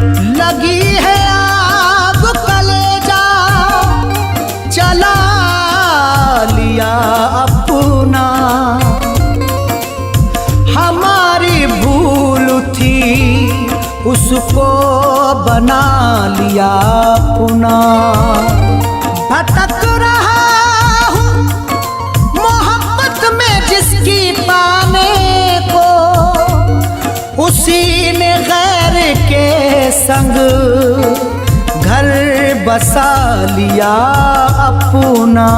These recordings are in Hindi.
लगी है आग कलेजा जला लिया अपना। हमारी भूल थी उसको बना लिया अपना। भटक रहा हूँ मोहब्बत में जिसकी पाने को, उसी ने गैर के संग घर बसा लिया अपना।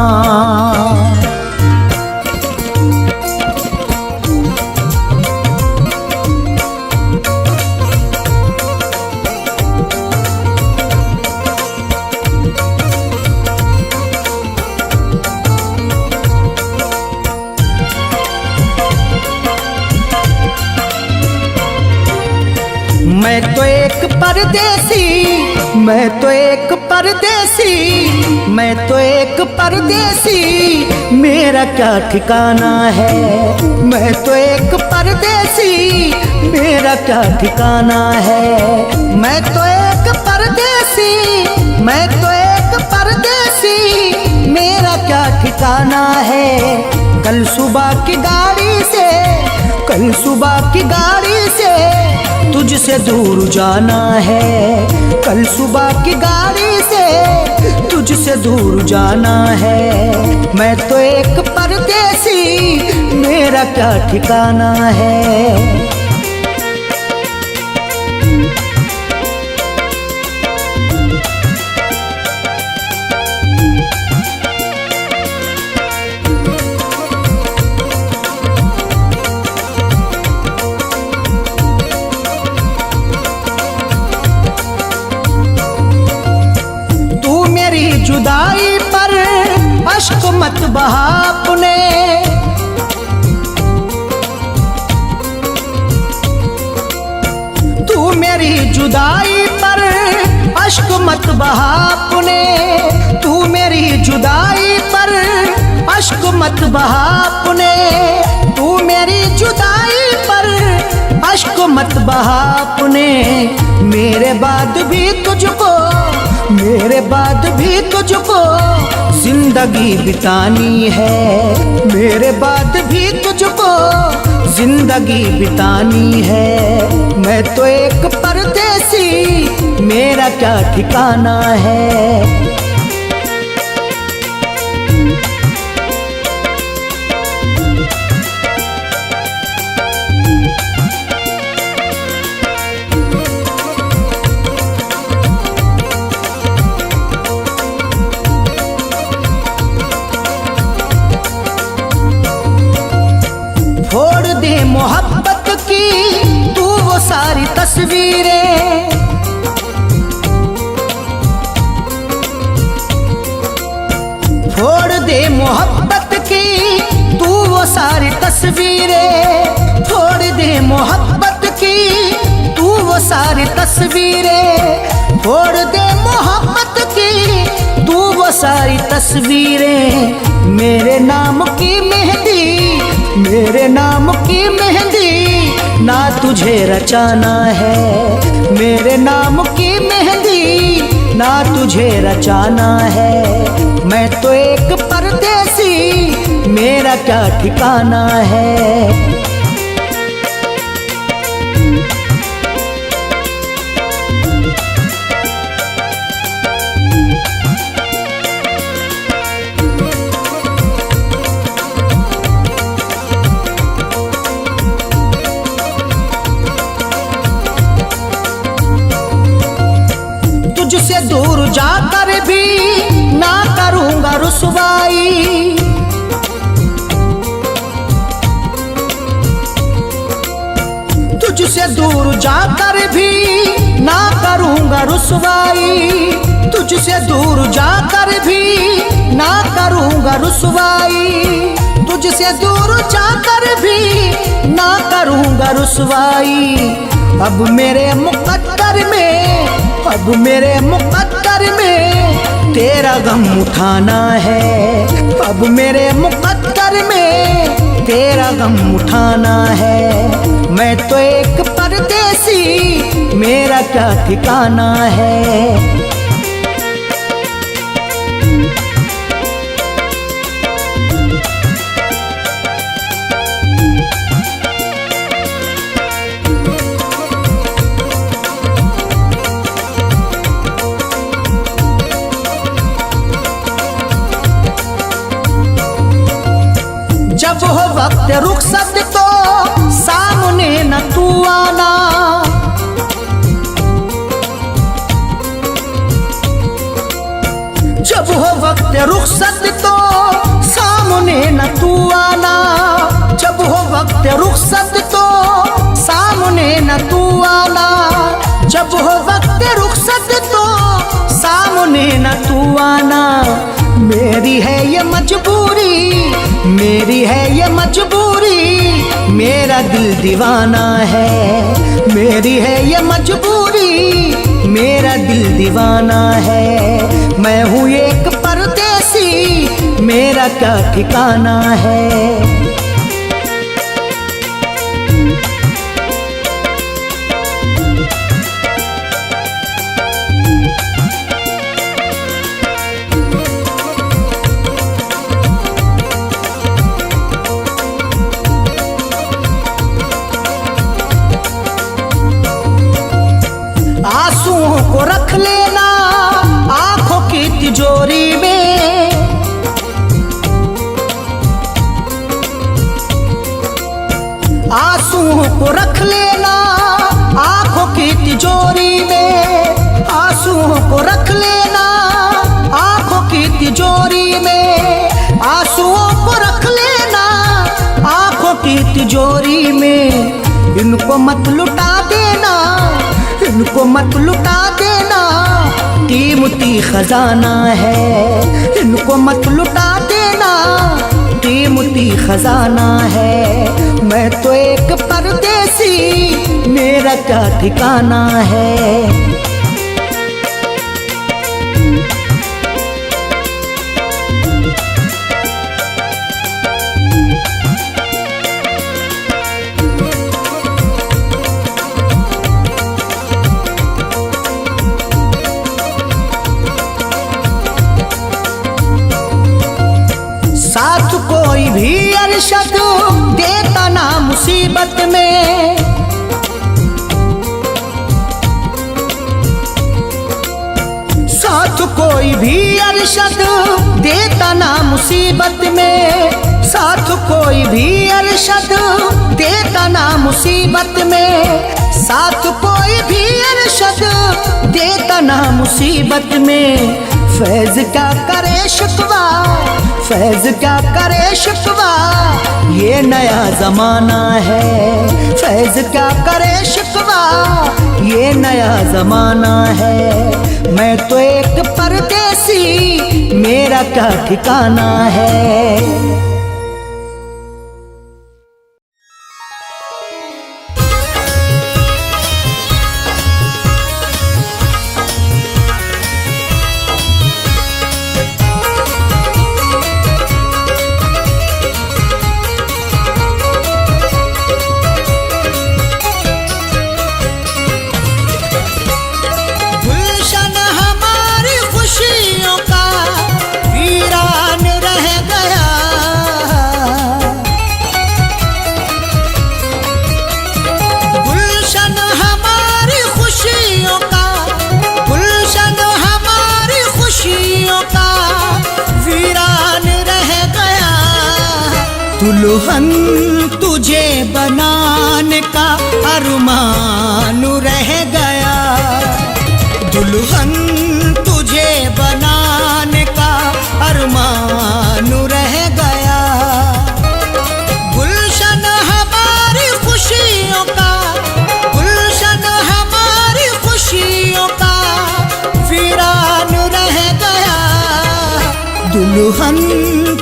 मैं तो एक परदेसी, मैं तो एक परदेसी, मैं तो एक परदेसी, मेरा क्या ठिकाना है। मैं तो एक परदेसी, मेरा क्या ठिकाना है। मैं तो एक परदेसी, मैं तो एक परदेसी, मेरा क्या ठिकाना है। कल सुबह की गाड़ी से, कल सुबह की गाड़ी से तुझसे दूर जाना है। कल सुबह की गाड़ी से तुझसे दूर जाना है। मैं तो एक परदेसी, मेरा क्या ठिकाना है। जुदाई पर अश्क मत बहा अपने, तू मेरी जुदाई पर अश्क मत बहा अपने। तू मेरी जुदाई पर अश्क मत बहा अपने। तू मेरी जुदाई पर अश्क मत बहा अपने। मेरे बाद भी तुझको, मेरे बाद भी तुझको जिंदगी बितानी है। मेरे बाद भी तुझको जिंदगी बितानी है। मैं तो एक परदेसी, मेरा क्या ठिकाना है। छोड़ दे मोहब्बत की तू वो सारी तस्वीरें, छोड़ दे मोहब्बत की तू वो सारी तस्वीरें। छोड़ दे मोहब्बत की तू वो सारी तस्वीरें। छोड़ दे मोहब्बत की तू वो सारी तस्वीरें। मेरे नाम की मेहंदी, मेरे नाम की मेहंदी ना तुझे रचाना है। मेरे नाम की मेहंदी ना तुझे रचाना है। मैं तो एक परदेसी, मेरा क्या ठिकाना है। तुझसे दूर जाकर भी ना करूंगा रुसवाई। तुझसे दूर जाकर भी ना करूंगा रुसवाई। तुझसे दूर जाकर भी ना करूंगा रुसवाई। तुझसे दूर जाकर भी ना करूंगा रुसवाई। अब मेरे मुकद्दर में, अब मेरे मुकद्दर में तेरा गम उठाना है। अब मेरे मुकद्दर में तेरा गम उठाना है। मैं तो एक परदेसी, मेरा क्या ठिकाना है। जब हो वक्त रुखसत तो सामने न तू आना, जब हो वक्त रुखसत तो सामने न तू आना, जब हो वक्त रुखसत तो सामने न तू आना, जब हो वक्त रुखसत तो सामने न तू आना। मेरी है ये मजबूरी, मेरी है ये मजबूरी, मेरा दिल दीवाना है। मेरी है ये मजबूरी, मेरा दिल दीवाना है। मैं हूँ एक परदेसी, मेरा क्या ठिकाना है। आंसुओं को रख लेना आंखों की तिजोरी में, आंसुओं को रख लेना आंखों की तिजोरी में, आंसुओं को रख लेना आंखों की तिजोरी में, आंसुओं को रख लेना आंखों की तिजोरी में। इनको मत लुटा देना, इनको मत लुटा देना, कीमती खजाना है। इनको मत लुटा देना, कीमती खजाना है। मैं तो एक परदेसी, मेरा क्या ठिकाना है। साथ कोई भी अरशद देता ना मुसीबत में, साथ कोई भी अरशद देता ना मुसीबत में, साथ कोई भी अरशद देता ना मुसीबत में, साथ कोई भी अरशद देता ना मुसीबत में। फैज क्या करे शिकवा, फैज क्या करे शिकवा, ये नया जमाना है। फैज क्या करे शिकवा, ये नया जमाना है। मैं तो एक परदेसी, मेरा क्या ठिकाना है। दुल्हन तुझे बनाने का अरमान रह गया, दुल्हन तुझे बनाने का अरमान रह गया। गुलशन हमारी खुशियों का, गुलशन हमारी खुशियों का वीरान रह गया। दुल्हन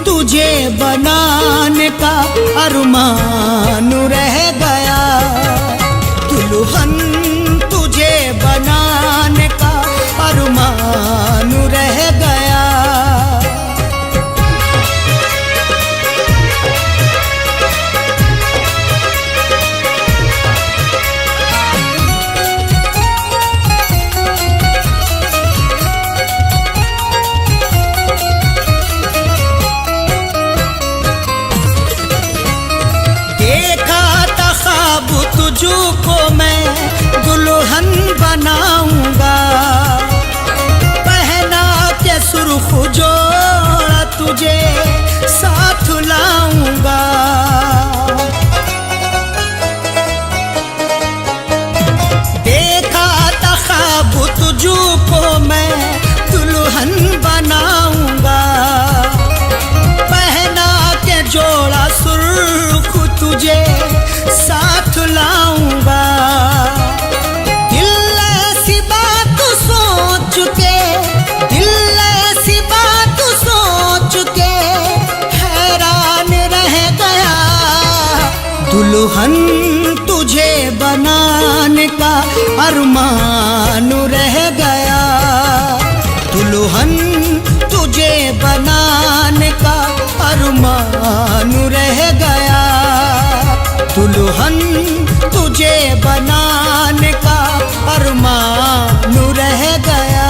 तुझे बनाने का अरमान रह गया, दुल्हन तुझे बनाने का अरमान रह गया। दुल्हन बनाऊंगा, पहना के जोड़ा सुर्ख तुझे साथ लाऊंगा। दिल ऐसी बात सोच के, दिल ऐसी बात सोच के हैरान रह गया। दुल्हन तुझे बनाने का अरमान रह गया। दुल्हन तुझे बनाने का अरमान रह गया। दुल्हन तुझे बनाने का अरमान रह गया।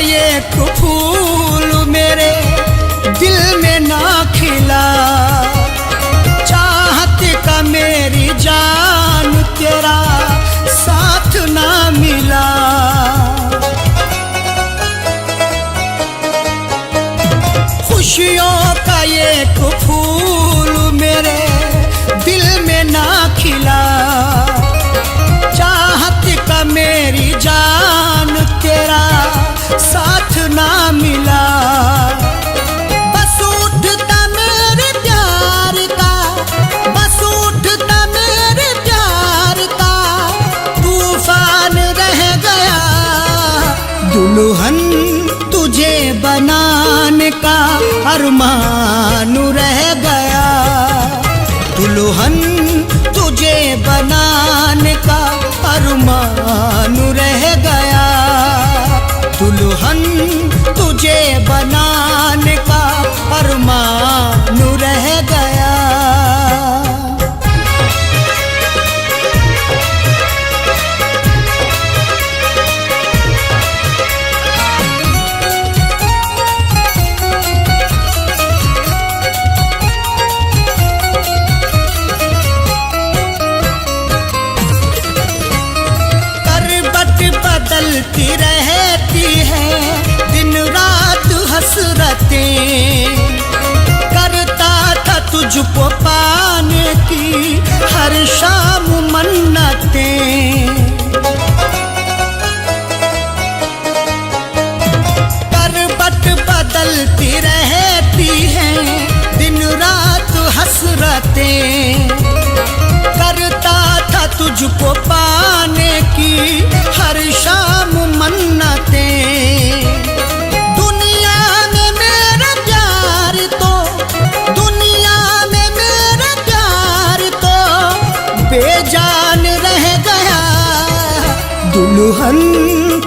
एक फूल मेरे दिल में ना खिला, चाहत का मेरी जान तेरा साथ ना मिला। खुशियों का एक फूल मेरे दिल में ना खिला, चाहत का मेरी जान तेरा साथ ना मिला। बस उठता मेरे प्यार का, बस उठता मेरे प्यार का तूफान रह गया। दुल्हन तुझे बनाने का अरमान रह गया। दुल्हन तुझे बनाने का अरमान रह गया। दुल्हन तुझे बनाने का अरमान रह गया। बदलती रहती है दिन रात हसरतें, करता था तुझको पाने की हर शाम मन्नतें। करवट बदलती रहती है दिन रात हसरतें, करता था तुझको पाने की हर शाम मन्नतें। दुनिया में मेरा प्यार तो, दुनिया में मेरा प्यार तो बेजान रह गया। दुल्हन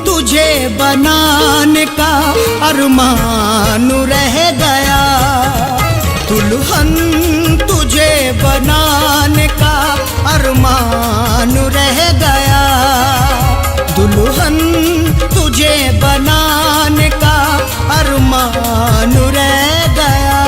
तुझे बनाने का अरमान रह गया। दुल्हन तुझे बनाने का अरमान रह गया। दुल्हन तुझे बनाने का अरमान रह गया।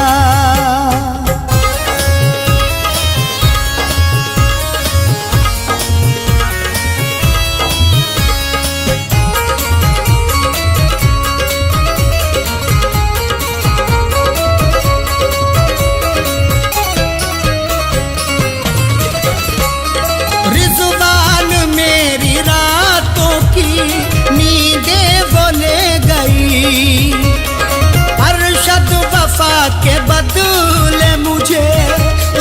रिज़वान मेरी रातों की नींदें वो ले गई, अरशद वफा के बदले मुझे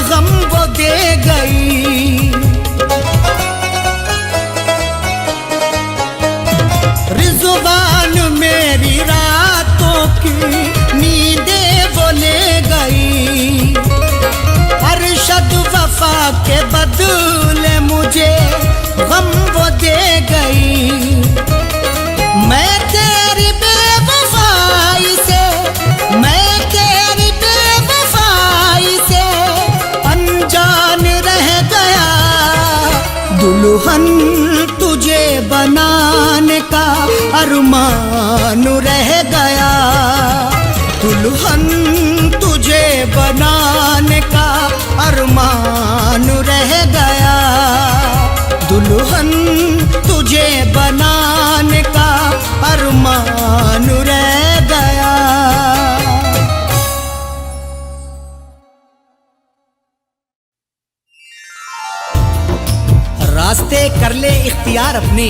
गम वो दे गई। रिज़वान मेरी रातों की नींदें वो ले गई, अरशद वफा के बदले मुझे गम वो दे गई। मैं तेरी बेवफाई से, मैं तेरी बेवफाई से अनजान रह गया। दुल्हन तुझे बनाने का अरमान रह गया। दुल्हन तुझे बनाने का अरमान रह गया। वास्ते कर ले इख्तियार अपने,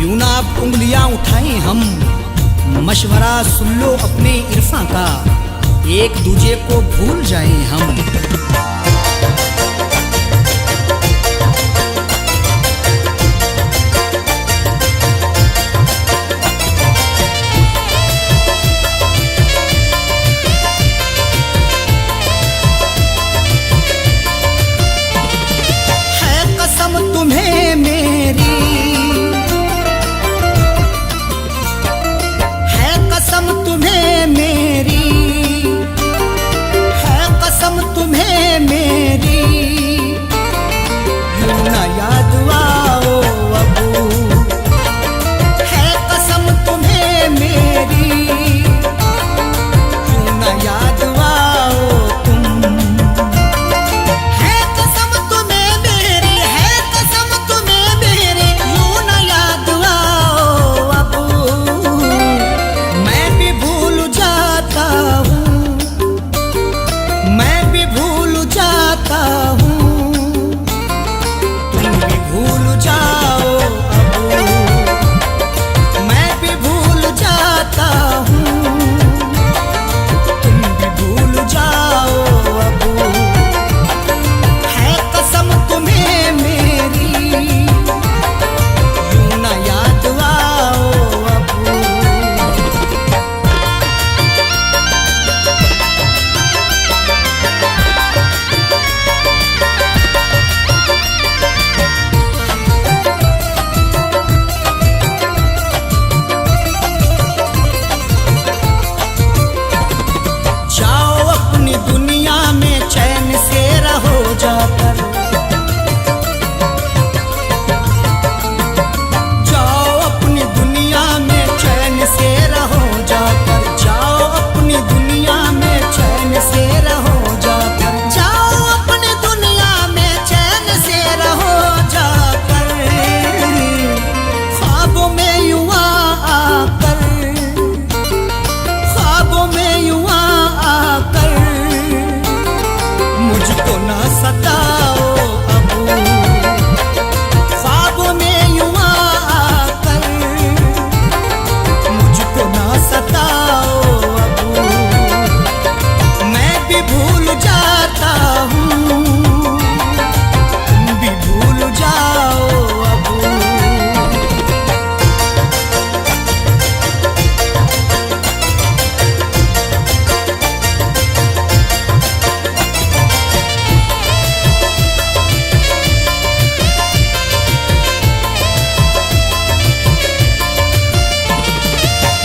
यूं ना अब उंगलियां उठाएं हम, मशवरा सुन लो अपने इरफा का, एक दूजे को भूल जाएं हम। तुम्हें मेरी है कसम, तुम्हें मेरी है कसम, तुम्हें मेरी, यूं ना याद आओ अबू, है कसम तुम्हें मेरी, यूं ना याद आओ तुम, है कसम तुम्हें मेरी, है कसम तुम्हें मेरी, यूं ना याद आओ अबू, मैं भी भूल जाता हूँ, मैं भी भूल जाता हूँ, तुम भी भूल जाओ अबू, मैं भी भूल जाता हूँ, तुम भी भूल जाओ अबू, है कसम तुम्हें मेरी, यूं ना याद आओ अबू। जाओ अपनी दुनिया में चैन से रहो जाकर, जाओ अपनी दुनिया में चैन से रहो जाकर, जाओ अपनी दुनिया में चैन से रहो जाकर, जाओ अपनी दुनिया में चैन से रहो जाकर, ख्वाबों में यूं आकर, ख्वाबों में यूं आकर, मुझको ना सताओ अबू, ख्वाबों में यूं आकर, मुझको ना सताओ अबू, मैं भी भूल जाता हूँ, तुम भी भूल जाओ अबू।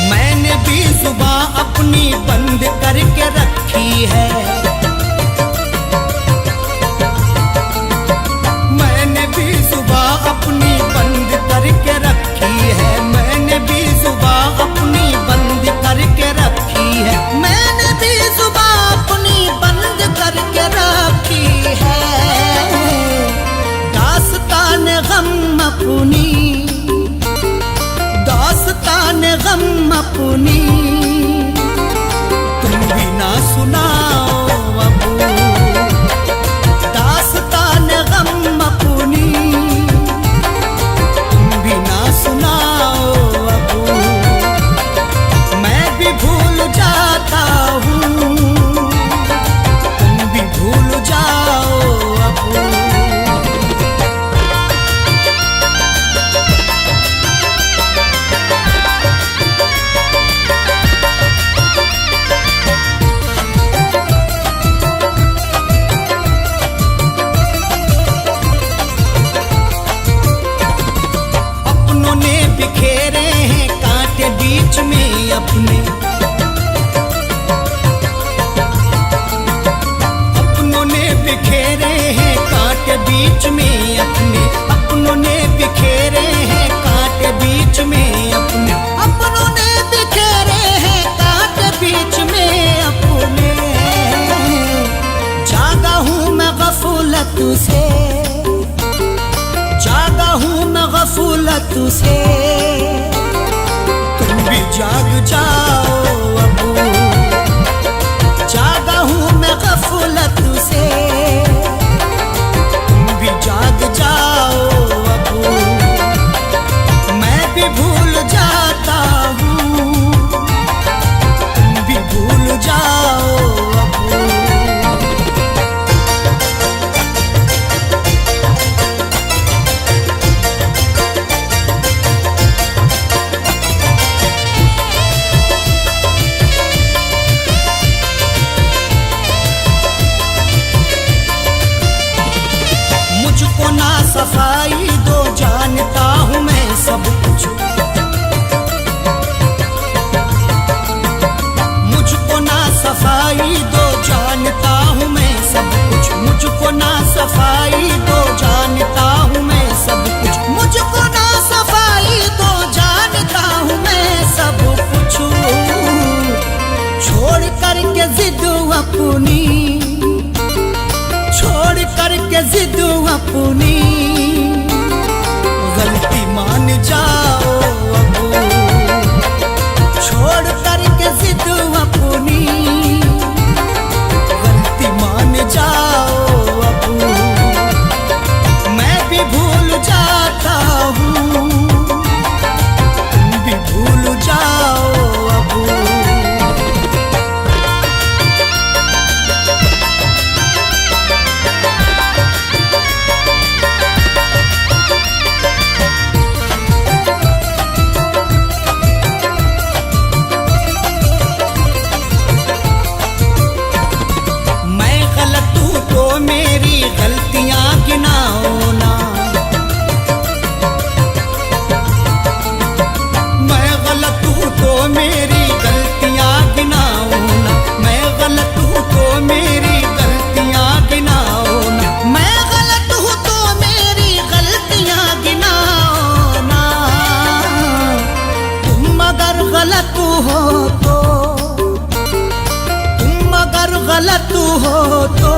मैंने भी जुबान अपनी बंद करके रखी है, मैंने भी जुबान अपनी बंद करके रखी है, मैंने भी जुबान अपनी बंद करके रखी है, मैंने भी जुबान अपनी बंद करके रखी है, दास्तान गम अपनी, दास्तान गम अपनी, तुम भी ना सुनाओ अबू, दास्तान गम अपनी, तुम भी ना सुनाओ अबू, मैं भी भूल जाता हूँ, तुम भी भूल जाओ अबू। बिखेरे हैं कांटे बीच में अपने, अपनों ने बिखेरे हैं कांटे बीच में अपने, अपनों ने बिखेरे हैं कांटे बीच में अपने, अपनों ने बिखेरे हैं कांटे बीच में अपने, जागा हूँ मैं गफलत से, जागा हूँ मैं गफलत से, तुम भी जाग जाओ अबू, जागा हूँ मैं गफलत से, तुम भी जाग जाओ अपनी, गलती मान जाओ अब, छोड़ करके जिद अपनी, गलती मान जाओ अब, मैं भी भूल जाता हूँ, तुम भी भूल जाओ अब। मेरी गलतियां गिनाओ ना, मैं गलत हूँ तो मेरी गलतियां गिनाओ ना, मैं गलत हूँ तो मेरी गलतियां गिनाओ ना, मैं गलत हूँ तो मेरी गलतियां गिनाओ ना। तुम अगर गलत हो तो, तुम अगर गलत हो तो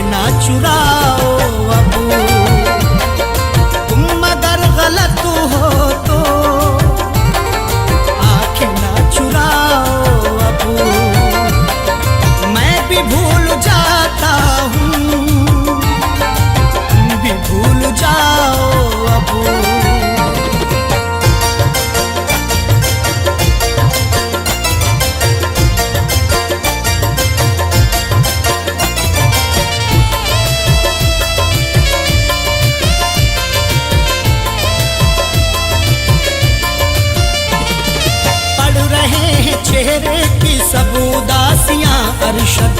ना चुराओ अब, तुम अगर गलत हो तो आंखें ना चुराओ अब, मैं भी भूल जाता हूँ, तुम भी भूल जाओ अब। चेहरे की सब उदासियां अरशद,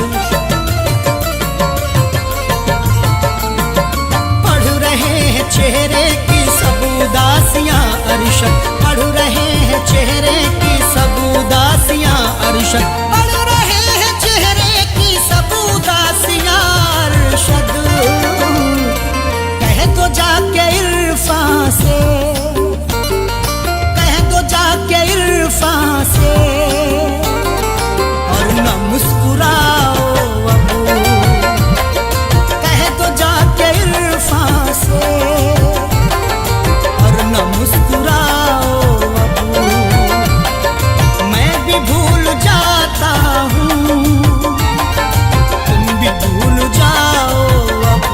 पढ़ रहे हैं चेहरे की सब उदासियां अरशद, पढ़ रहे हैं चेहरे की सब उदासियां अरशद, पढ़ रहे हैं चेहरे की सब उदासियां अरशद। कह दो जाके इरफान से, कह दो जाके इरफान से, मुस्कुराओ अब, कह दो जाके इरफान से, और न मुस्कुराओ अब, मैं भी भूल जाता हूँ, तुम भी भूल जाओ अब।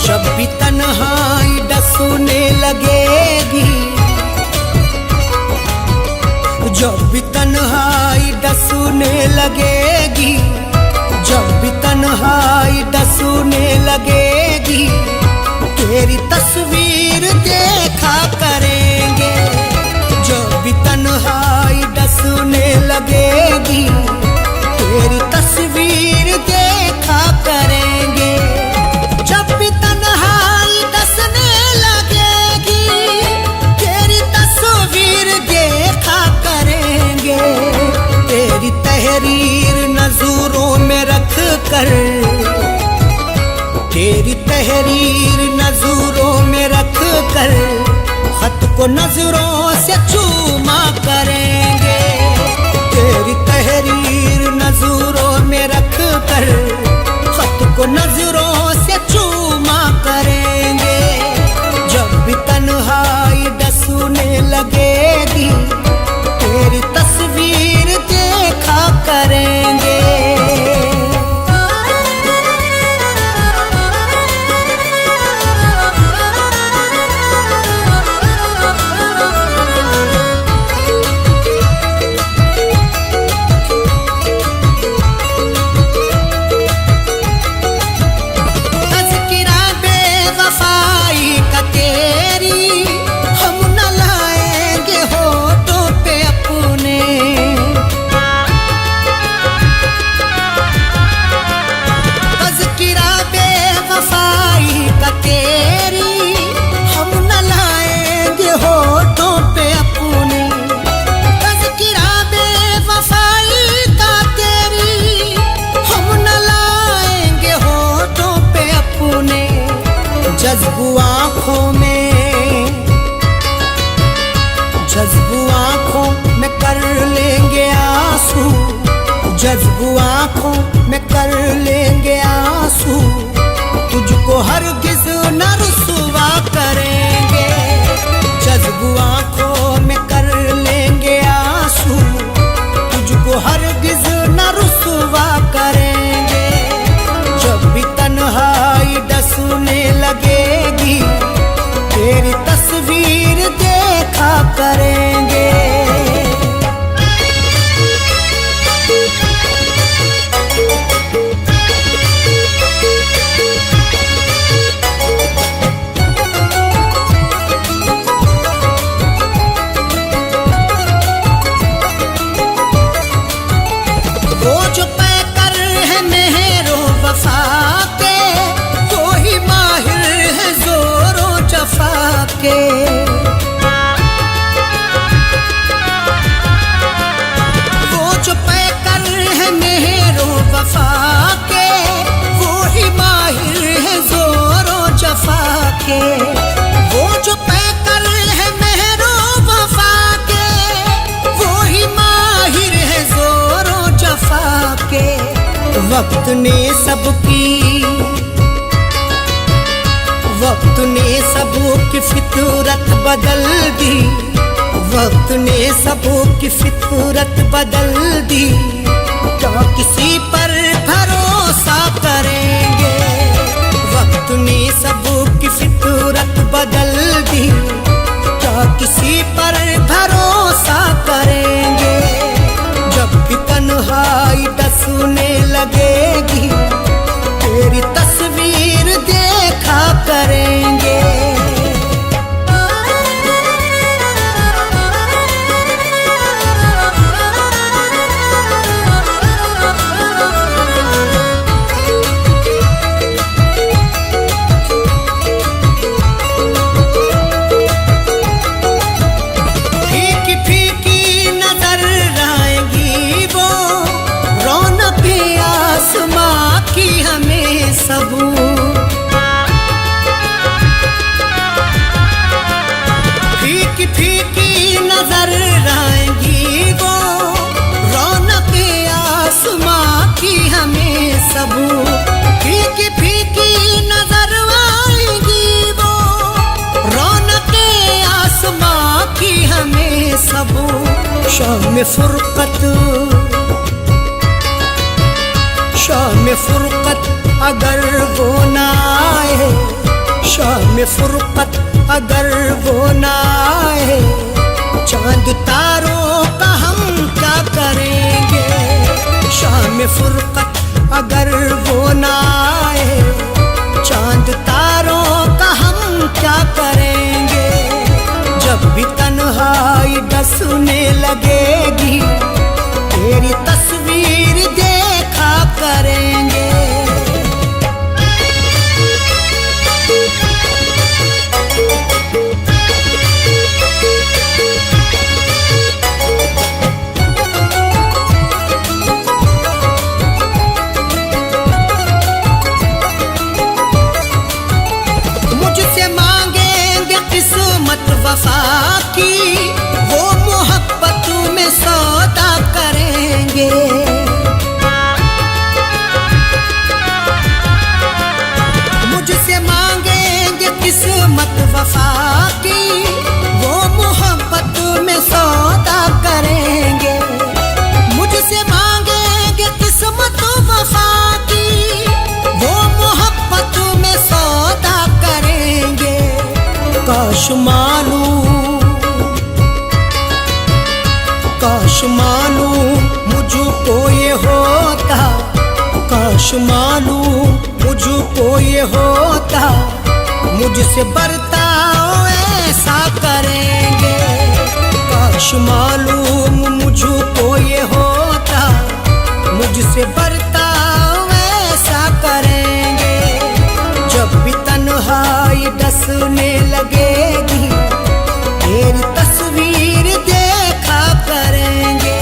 जब भी तन्हाई डसूने लगेगी, जब भी तन्हाई डसूने लगेगी, जब भी तन्हाई डसूने लगेगी, तेरी तस्वीर देखा करेंगे। जब भी तन्हाई डसूने लगेगी, तेरी तस्वीर देखा करेंगे। जब भी तन्हाई डसने लगेगी, तेरी तस्वीर देखा करेंगे। तेरी तहरीर नजरों में रख कर, तेरी तहरीर नजरों में रख कर, खत को नजरों से चूमा करेंगे। तेरी तहरीर नजरों में रख कर, खत को नजरों से चूमा करेंगे। जब भी तन्हाई डसूने लगेगी, तेरी तस्वीर देखा करेंगे। जज्बू आंखों में कर लेंगे आंसू, तुझको हरगिज न रुसवा करेंगे। जज्बू आंखों में कर लेंगे आंसू, तुझको हरगिज न रुसवा करेंगे। जब भी तन्हाई डसने लगेगी, तेरी तस्वीर देखा करेंगे। वो जो पैकर है मेहरो वफा के, वो ही माहिर है जोरो जफा के। वो जो पैकर है मेहरो वफा के, वो ही माहिर है जोरो जफा के। वो जो पैकर है मेहरो वफा के, वो ही माहिर है जोरो जफा के। वक्त ने सबकी फितरत बदल दी, वक्त ने सबकी फितरत बदल दी। क्या किसी पर भरोसा करेंगे? वक्त ने सबकी फितरत बदल दी, क्या किसी पर भरोसा करेंगे? जब भी तन्हाई डसने लगेगी, तेरी तस्वीर देखा करेंगे। फीकी फीकी नजर आएगी वो, रौनक आसमां की हमें सबू। फीकी फीकी नजर आएगी वो, रौनक आसमां की हमें सबू। फीकी फीकी नजर आएगी वो, रौनक आसमां की हमें सबू। शाम फुरकत अगर वो ना आए, शाम फुरकत अगर वो ना आए, चांद तारों का हम क्या करेंगे? शाम फुरकत अगर वो ना आए, चांद तारों का हम क्या करेंगे? जब भी तन्हाई डसने लगेगी, तेरी तस्वीर देखा करेंगे। मुझसे मांगेंगे किस्मत वफा की, वो मोहब्बत में सौदा करेंगे। मुझसे मांगेंगे किस्मत वफा की, वो मोहब्बत में सौदा करेंगे। मुझसे मांगेंगे किस्मत वफा की, वो मोहब्बत में सौदा करेंगे। काश मालूम मुझको ये होता, काश मालूम मुझको ये होता, मुझसे बर्ताव ऐसा करेंगे। काश मालूम मुझको ये होता, मुझसे बर्ताव ऐसा करेंगे। जब भी तन्हाई डसने लगेगी, तेरी तस्वीर देखा करेंगे।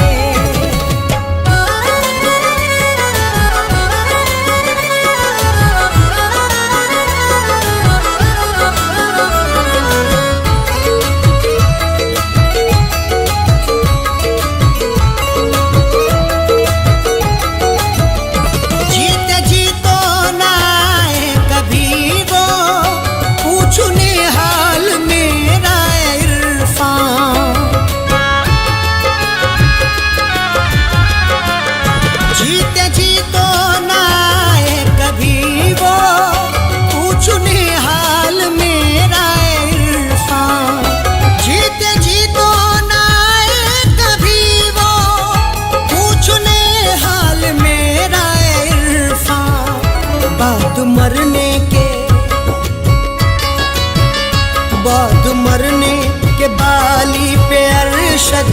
बाद मरने के बाली पे अरशद,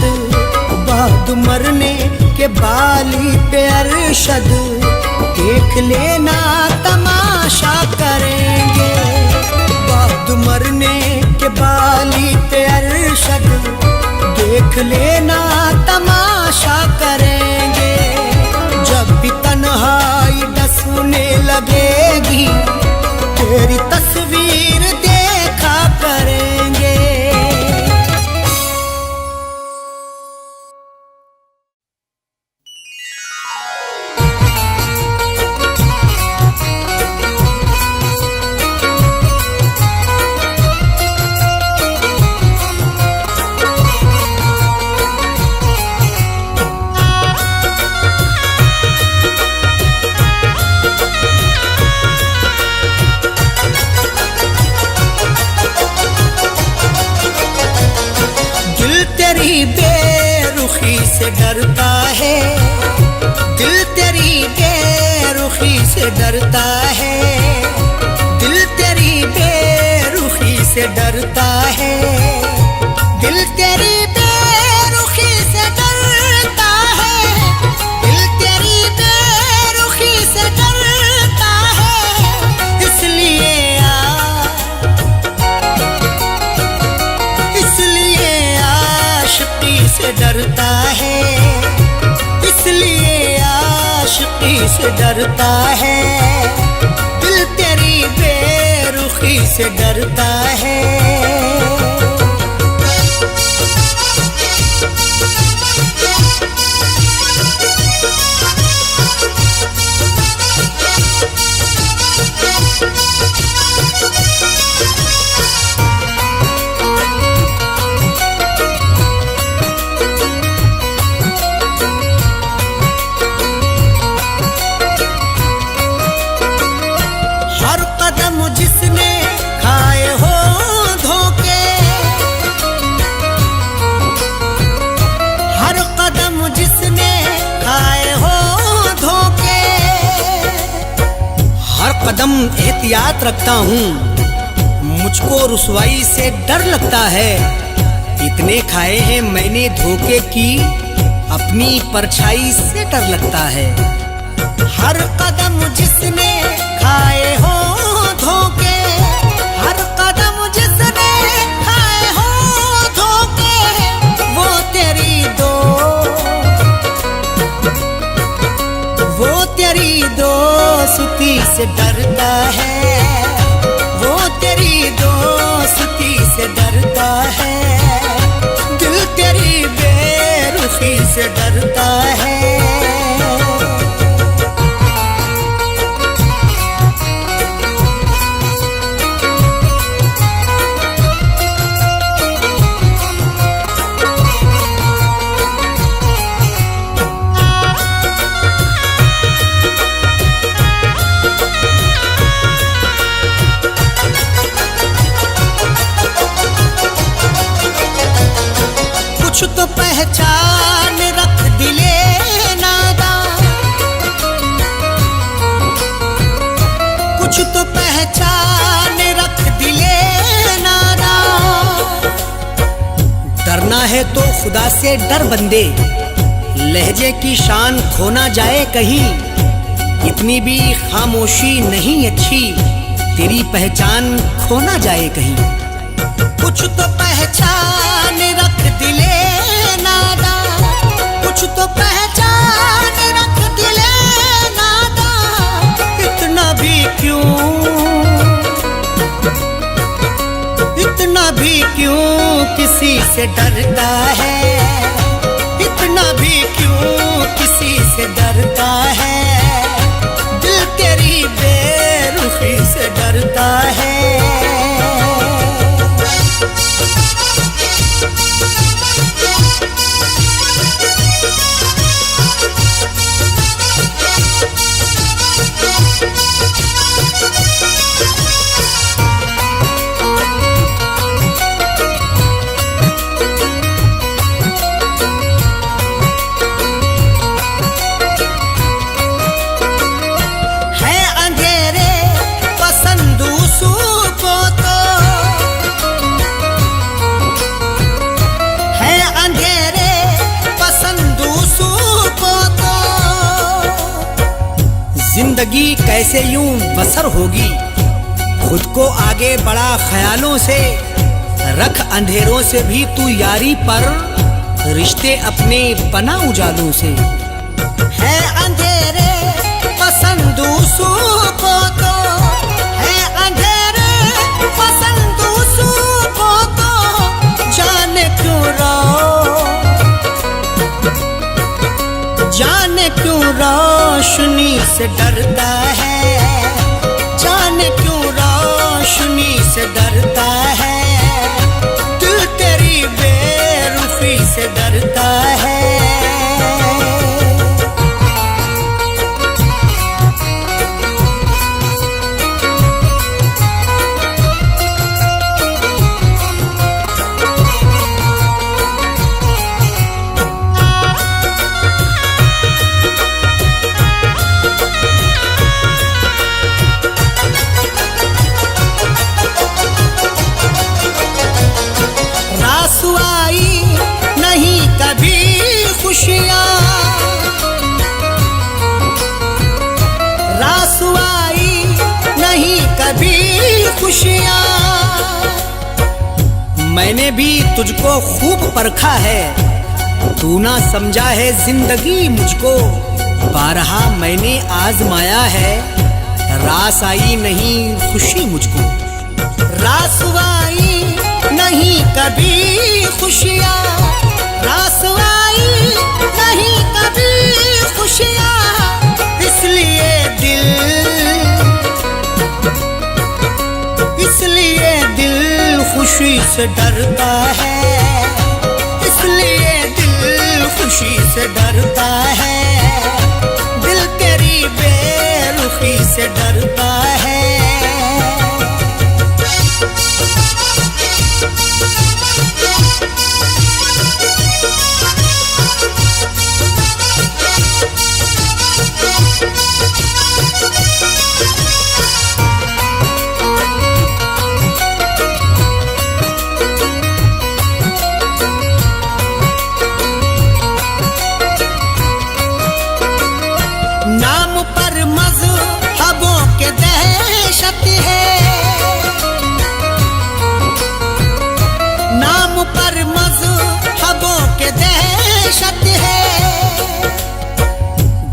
बाद मरने के बाली पे अरशद, देख लेना तमाशा करेंगे। बाद मरने के बाली पे अरशद, देख लेना तमाशा करेंगे। जब भी तन्हाई डसने लगेगी, तेरी तस्वीर देखा करेंगे। बेरुखी से डरता है, दिल तेरी बेरुखी से डरता है, दिल तेरी बेरुखी से डरता है, दिल तेरी बेरुखी से डरता है, दिल तेरी बेरुखी से डरता है। इसलिए से डरता है, इसलिए आशिकी से डरता है, दिल तेरी बेरुखी से डरता है। जिसने खाए हो धोखे, हर कदम जिसने खाए हो धोखे, हर कदम एहतियात रखता हूँ, मुझको रुसवाई से डर लगता है। इतने खाए हैं मैंने धोखे की, अपनी परछाई से डर लगता है। हर कदम जिसने खाए हो धोखे, हर कदम जिसने खाए हो धोखे, वो तेरी दोस्ती से डरता है, वो तेरी दोस्ती से डरता है, दिल तेरी बेरुखी से डरता है। कुछ तो पहचान रख दिले नादा, कुछ तो पहचान रख दिले नादा। डरना है तो खुदा से डर बंदे, लहजे की शान खो ना जाए कहीं। इतनी भी खामोशी नहीं अच्छी, तेरी पहचान खो ना जाए कहीं। कुछ तो पहचान रख दिले नादा, कुछ तो पहचान रख दिले नादा। इतना भी क्यों, इतना भी क्यों किसी से डरता है, इतना भी क्यों किसी से डरता है, दिल तेरी बेरुखी से डरता है। है अंधेरे पसंद उसको तो जिंदगी कैसे यूं बसर होगी, खुद को आगे बढ़ा ख्यालों से, रख अंधेरों से भी तू यारी पर, रिश्ते अपने बना उजालों से। है अंधेरे पसंद दूसरों को तो, है अंधेरे पसंद दूसरों को तो, जाने क्यों जाने क्यों रोशनी से डरता है, जाने क्यों रोशनी से डरता है, दिल तेरी बेरुखी से डरता है। खुशियाँ रासुआई नहीं कभी खुशियाँ, मैंने भी तुझको खूब परखा है, तू ना समझा है जिंदगी मुझको, बारहा मैंने आजमाया है, रास आई नहीं खुशी मुझको। रासुआई नहीं कभी खुशियाँ, रासुआई नहीं कभी खुशियाँ, इसलिए दिल खुशी से डरता है, इसलिए दिल खुशी से डरता है, दिल तेरी बेरुखी से डरता है। नाम पर मज़हबों के दहशत है, नाम पर मज़हबों के दहशत है,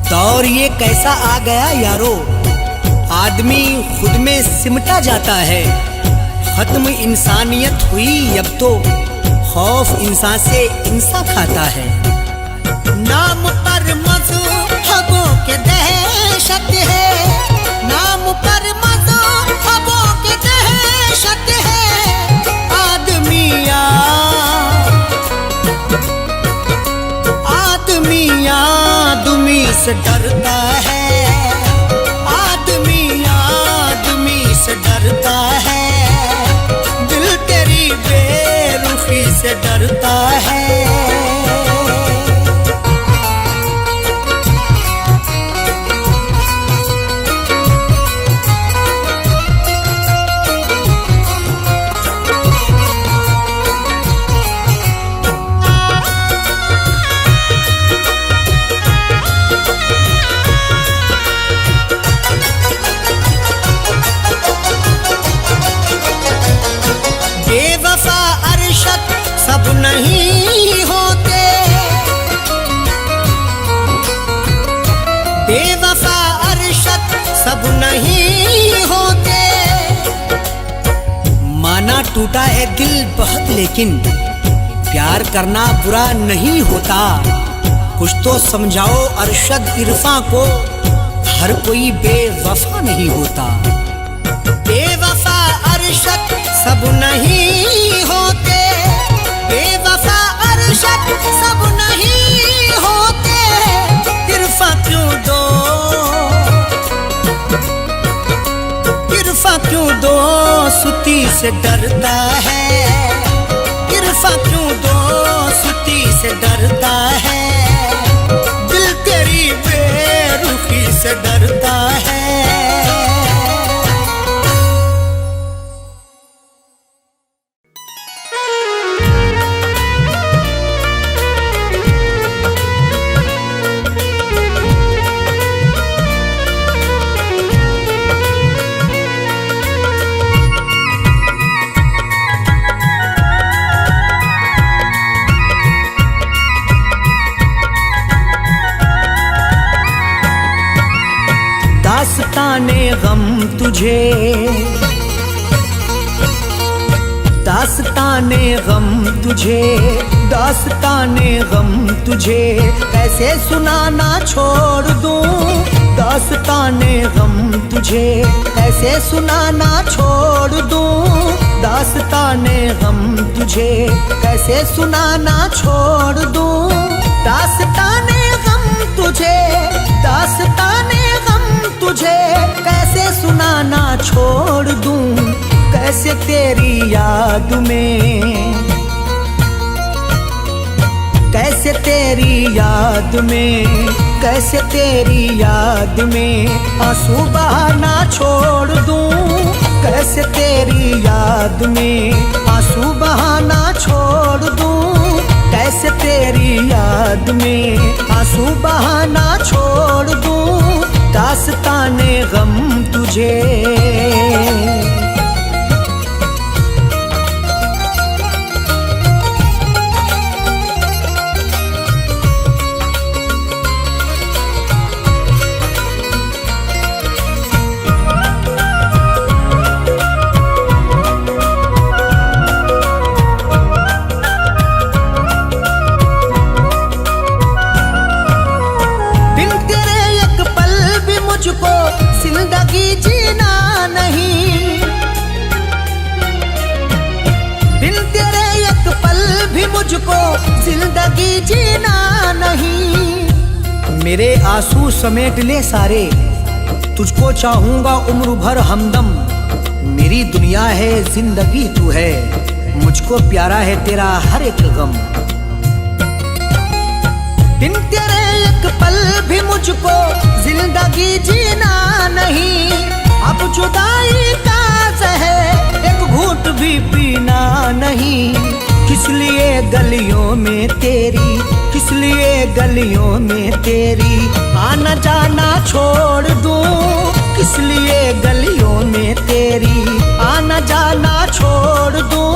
दौर ये कैसा आ गया यारो, आदमी खुद में सिमटा जाता है, खत्म इंसानियत हुई अब तो, खौफ इंसान से इंसान खाता है। नाम पर मज़हबों के दहशत है, नाम पर मज़हबों के दहशत है, आदमी से डरता है, आदमी से डरता है, दिल तेरी बेरुखी से डरता है। बेवफा अरशद सब नहीं होते, बेवफा अरशद सब नहीं होते, माना टूटा है दिल बहुत लेकिन प्यार करना बुरा नहीं होता, कुछ तो समझाओ अरशद इरफां को, हर कोई बेवफा नहीं होता। बेवफा अरशद सब नहीं होते, बेवफा अरशद सब नहीं होते, इरफां क्यों दो सुती से डरता है, इरफां क्यों दो सुती से डरता है, दिल तेरी बेरुखी से डरता है। तुझे, दास्ताने गम तुझे, दास्ताने गम तुझे कैसे सुनाना छोड़ दूं, दास्ताने गम तुझे कैसे सुनाना छोड़ दूं, दास्ताने गम तुझे कैसे सुनाना छोड़ दूं, दास्ताने गम तुझे, दास्ताने गम तुझे कैसे सुनाना छोड़ दूं, कैसे तेरी याद में, कैसे तेरी याद में, कैसे तेरी याद में आंसू बहाना छोड़ दूं, कैसे तेरी याद में आंसू बहाना छोड़ दूं, कैसे तेरी याद में आंसू बहाना छोड़ दूं, दास्ताने गम तुझे। जिंदगी जीना नहीं, बिन तेरे एक पल भी मुझको जिंदगी जीना नहीं। मेरे आंसू समेट ले सारे, तुझको चाहूंगा उम्र भर हमदम, मेरी दुनिया है जिंदगी तू है, मुझको प्यारा है तेरा हर एक गम। बिन तेरे एक पल भी मुझको जिंदगी जीना नहीं, अब जुदाई का ज़हर एक घूंट भी पीना नहीं। किस लिए गलियों में तेरी, किस लिए गलियों में तेरी आना जाना छोड़ दूं, किस लिए गलियों में तेरी आना जाना छोड़ दूं,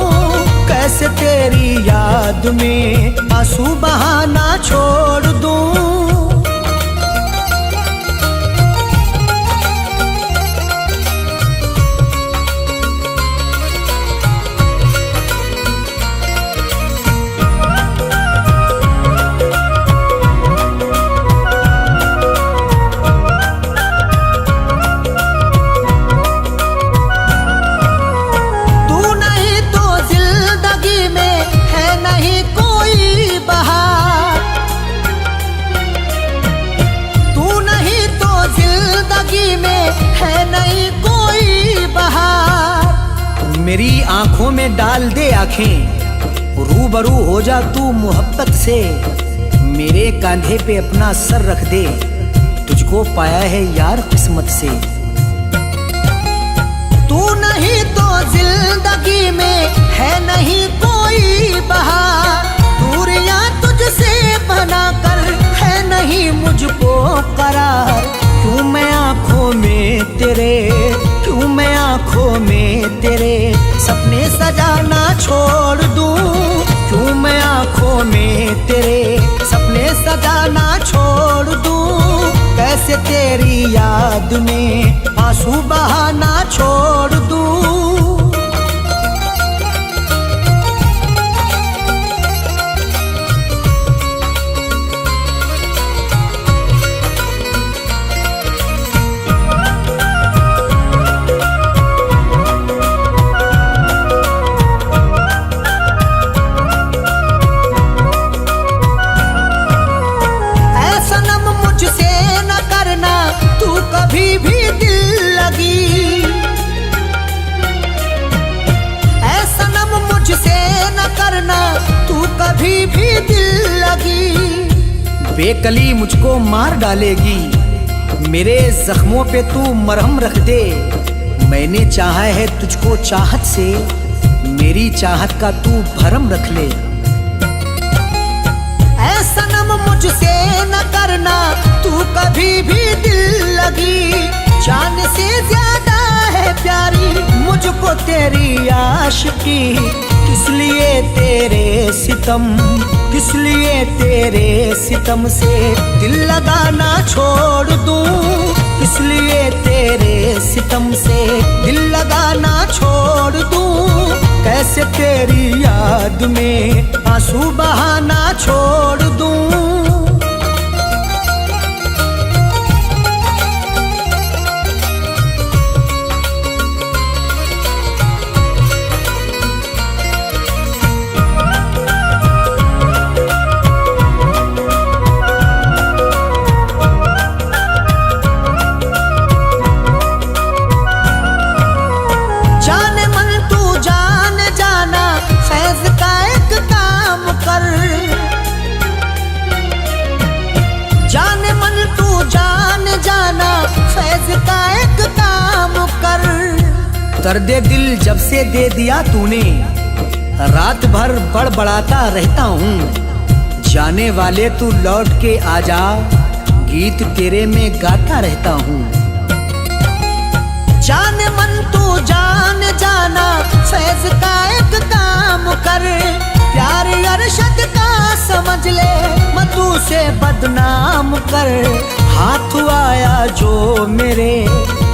कैसे तेरी याद में आंसू बहाना छोड़ दूं। है नहीं कोई बहार, मेरी आंखों में डाल दे आंखें, रूबरू हो जा तू मोहब्बत से, मेरे कांधे पे अपना सर रख दे, तुझको पाया है यार किस्मत से। तू नहीं तो जिंदगी में है नहीं कोई बहार, दूरियां तुझसे बना कर है नहीं मुझको करार। क्यों मैं आँखों में तेरे, क्यों मैं आँखों में तेरे सपने सजाना छोड़ दूं, क्यों मैं आँखों में तेरे सपने सजाना छोड़ दूं, कैसे तेरी याद में आंसू बहाना छोड़ दूं। कभी भी दिल लगी, ऐसा नम मुझसे न करना तू कभी भी दिल लगी। बेकली मुझको मार डालेगी, मेरे जख्मों पे तू मरहम रख दे, मैंने चाहा है तुझको चाहत से, मेरी चाहत का तू भरम रख ले। ऐसा नम मुझसे न करना तू कभी भी दिल लगी, जान से ज्यादा है प्यारी मुझको तेरी आशिकी। किस लिए तेरे सितम, किस लिए तेरे सितम से दिल लगाना छोड़ दूं, किस लिए लिए तेरे सितम से दिल लगाना छोड़ दूं, कैसे तेरी याद में आंसू बहाना छोड़ दूं। दर्द दिल जब से दे दिया तूने, रात भर बड़बड़ाता रहता हूँ। जाने वाले तू लौट के आजा, गीत तेरे में गाता रहता हूँ। जाने मन तू जान जाना, फैज का एक काम कर, प्यार अरशद का समझ ले, मधु से बदनाम कर। हाथ आया जो मेरे,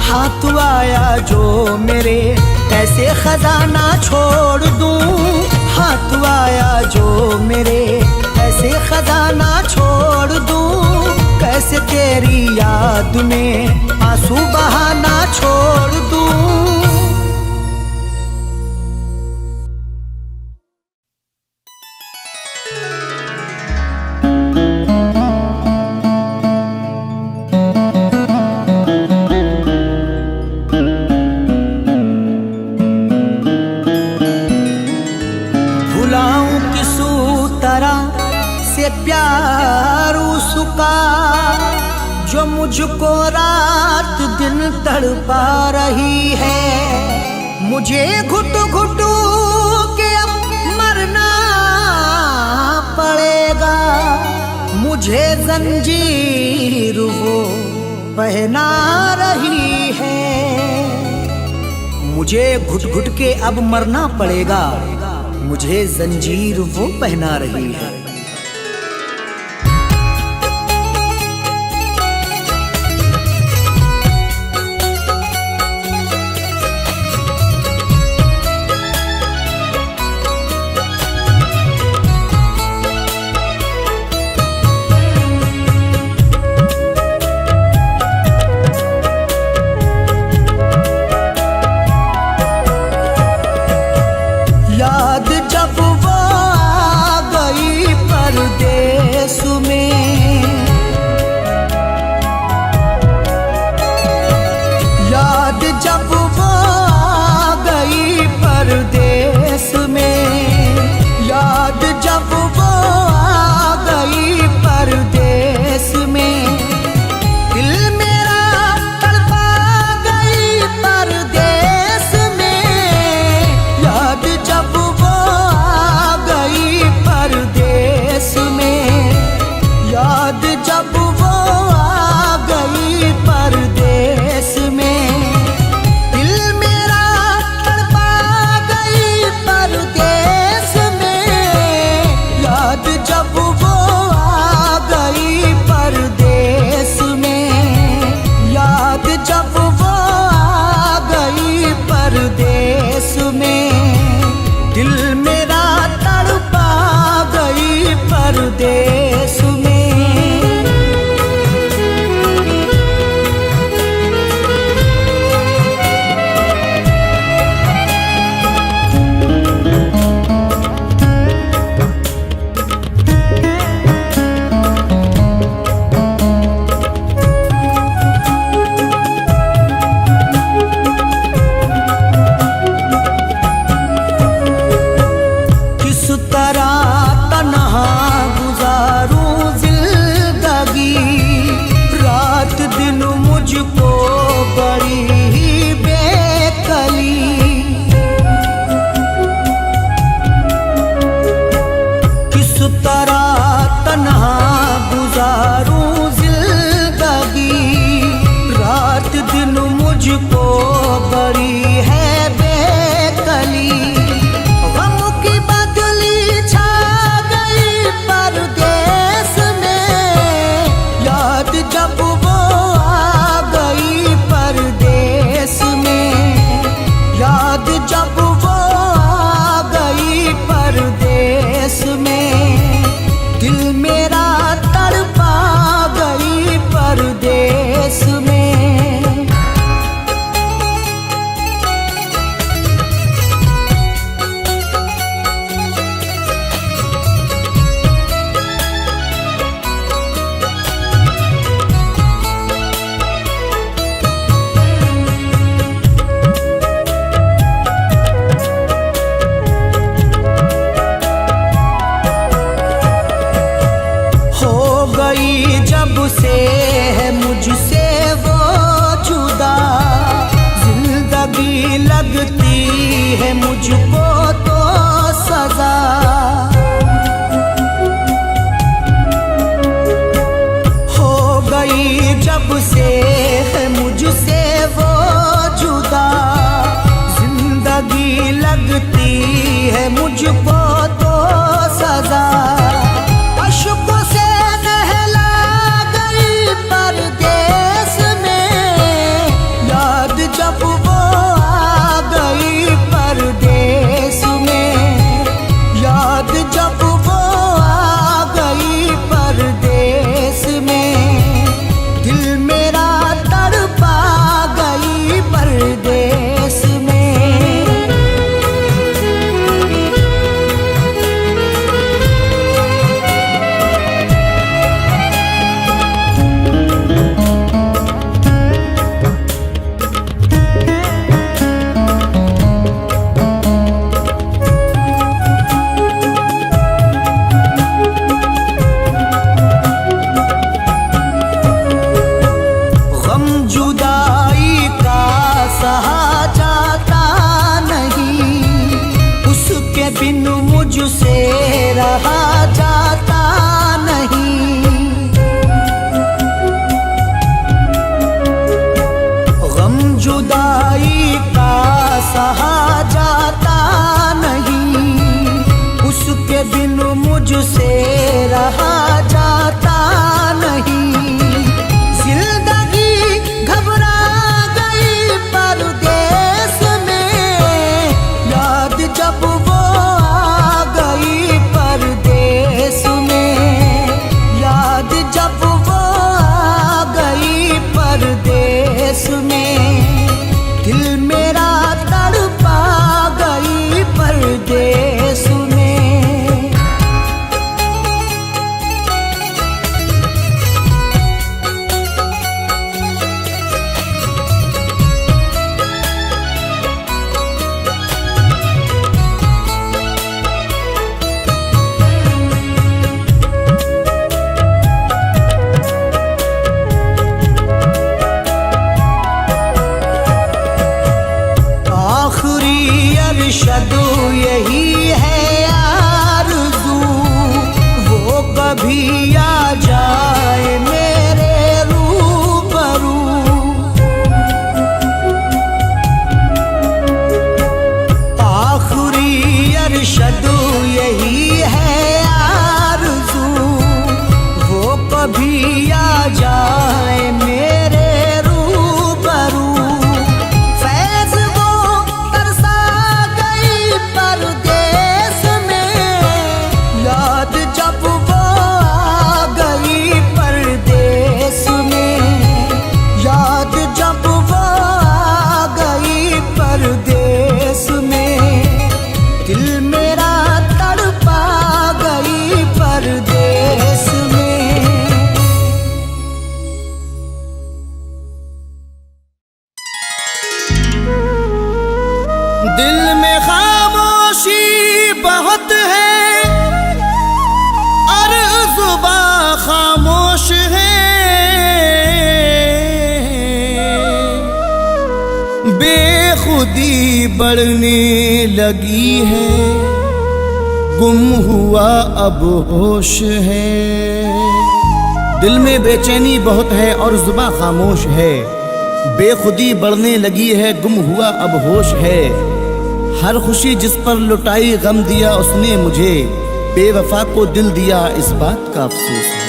हाथ आया जो मेरे, कैसे खजाना छोड़ दूं। हाथ आया जो मेरे, कैसे खजाना छोड़ दूं, कैसे तेरी याद में आंसू बहाना छोड़ दूं। प्यार उसका जो मुझको रात दिन तड़पा रही है। मुझे घुट घुट के अब मरना पड़ेगा, मुझे जंजीर वो पहना रही है। मुझे घुट घुट के अब मरना पड़ेगा, मुझे जंजीर वो पहना रही है। से है मुझसे वो जुदा, जिंदगी लगती है मुझको तो सजा। हो गई जब से है मुझसे वो जुदा, जिंदगी लगती है मुझको तो सजा। अश्कों से नहला गई परदेस में, याद जब वो आ गई परदेस में, याद जब वो आ गई परदेस में, दिल मेरा तड़पा गई परदेस में। मुझसे रहा जाता नहीं, गम जुदाई का सहा जाता नहीं, उसके बिन मुझसे रहा जाता नहीं। जिंदगी घबरा गई परदेस में, याद जब वो परदेस में, याद जब वो आ गई परदेस में, दिल मेरा तड़पा गई परदेस में। अरशदू यही है आरज़ू, वो कभी आ जाए मेरे रूबरू। आखिरी अरशदू यही है आरज़ू, वो कभी आ जाए मेरे रूबरू। परदेस में, याद जब वो आ गई परदेस में, याद जब वो आ गई परदेस में, दिल मेरा तड़पा गई परदेस में। दिल में खामोशी बहुत है और जुबां खामोश है, बेखुदी बढ़ने लगी है, गुम हुआ अब होश है। दिल में बेचैनी बहुत है और जुबां खामोश है, बेखुदी बढ़ने लगी है, गुम हुआ अब होश है। हर खुशी जिस पर लुटाई गम दिया उसने मुझे, बेवफा को दिल दिया इस बात का अफसोस है।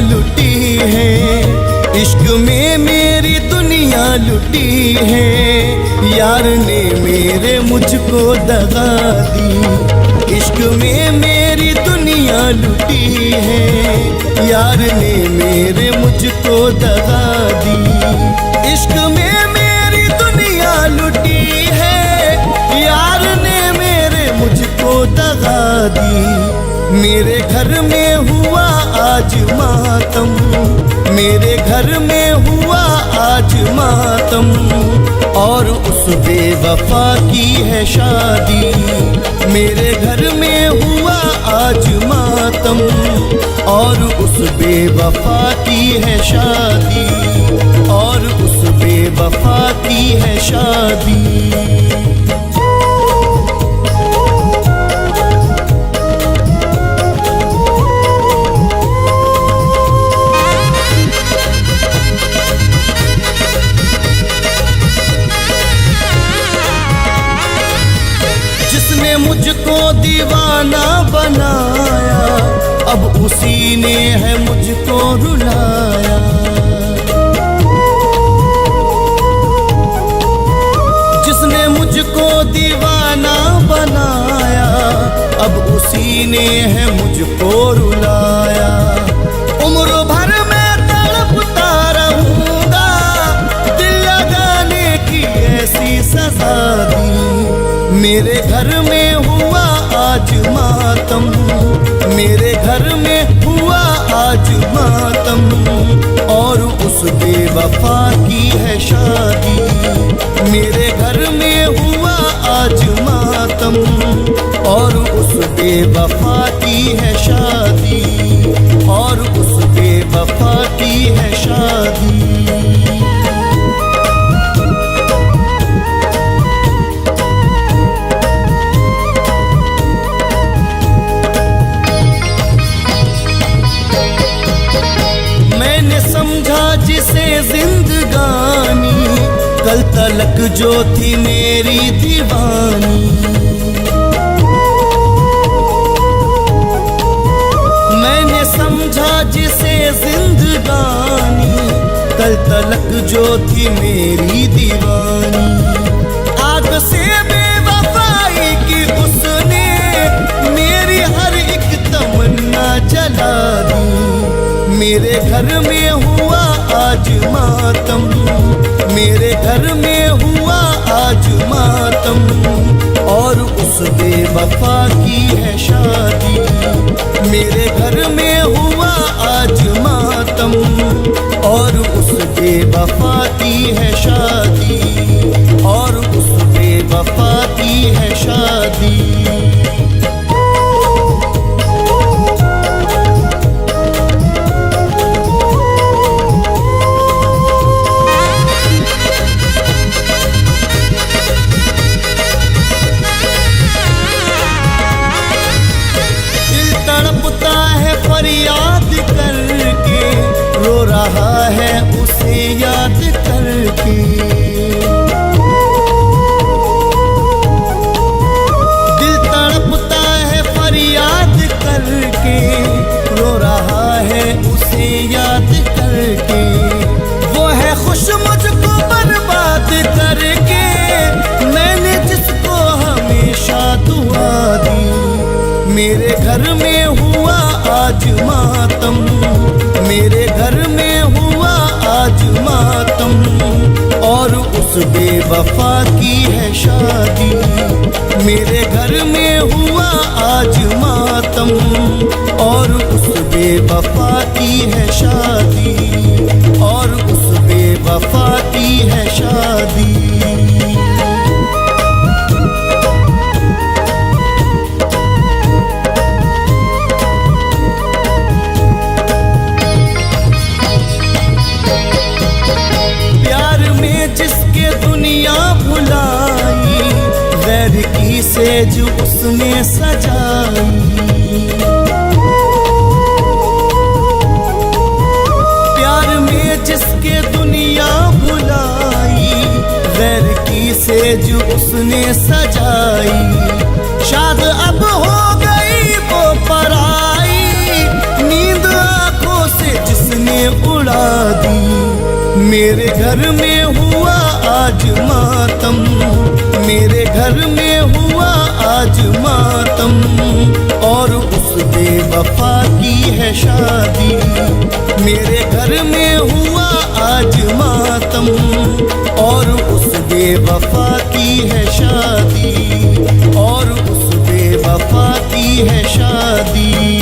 लुटी है, इश्क में मेरी दुनिया लुटी है, यार ने मेरे मुझको दगा दी। इश्क में मेरी दुनिया लुटी है, यार ने मेरे मुझको दगा दी। इश्क में मेरी दुनिया लुटी है, यार ने शादी। मेरे घर में हुआ आज मातम, मेरे घर में हुआ आज मातम, और उस बेवफा की है शादी। मेरे घर में हुआ आज मातम, और उस बेवफा की है शादी, और उस बेवफा की है शादी। जिसने मुझको दीवाना बनाया, अब उसी ने है मुझको रुलाया। जिसने मुझको दीवाना बनाया, अब उसी ने है मुझको रुलाया। उम्र भर मैं तड़पता रहूंगा, दिल लगाने की ऐसी सजा दी। मेरे घर में हुआ आज मातम, मेरे घर में हुआ आज मातम, और उस बेवफा की है शादी। मेरे घर में हुआ आज मातम, और उस बेवफा की है शादी, और उस बेवफा की है शादी। जिसे जिंदगानी, कल तलक जो थी मेरी दीवानी। मैंने समझा जिसे जिंदगानी, कल तलक जो थी मेरी दीवानी। आग से बेवफाई की उसने मेरी हर एक तमन्ना जला दी। मेरे घर में हुआ आज मातम, मेरे घर में हुआ आज मातम, और उस बेवफा की है शादी। मेरे घर में हुआ आज मातम, और उस बेवफा की है शादी, और उस बेवफा की है शादी। फरियाद करके रो रहा है उसे याद करके। दिल तड़पता है फरियाद करके, रो रहा है उसे याद करके। वो है खुश मुझको बर्बाद करके, मैंने जिसको हमेशा दुआ दी। मेरे घर में हुआ आज मातम, मेरे घर में हुआ आज मातम, और उस बेवफा की है शादी। मेरे घर में हुआ आज मातम, और उस बेवफा की है शादी, और उस बेवफा की है शादी। जिसके दुनिया भुलाई, गैर की सेज उसने सजाई। प्यार में जिसके दुनिया भुलाई, गैर की सेज उसने सजाई। शायद अब हो गई वो पराई, नींद आंखों से जिसने उड़ा दी। मेरे घर में हुआ आज मातम, मेरे घर में हुआ आज मातम, और उस बेवफा की है शादी। मेरे घर में हुआ आज मातम, और उस बेवफा की है शादी, और उस बेवफा वफा की है शादी।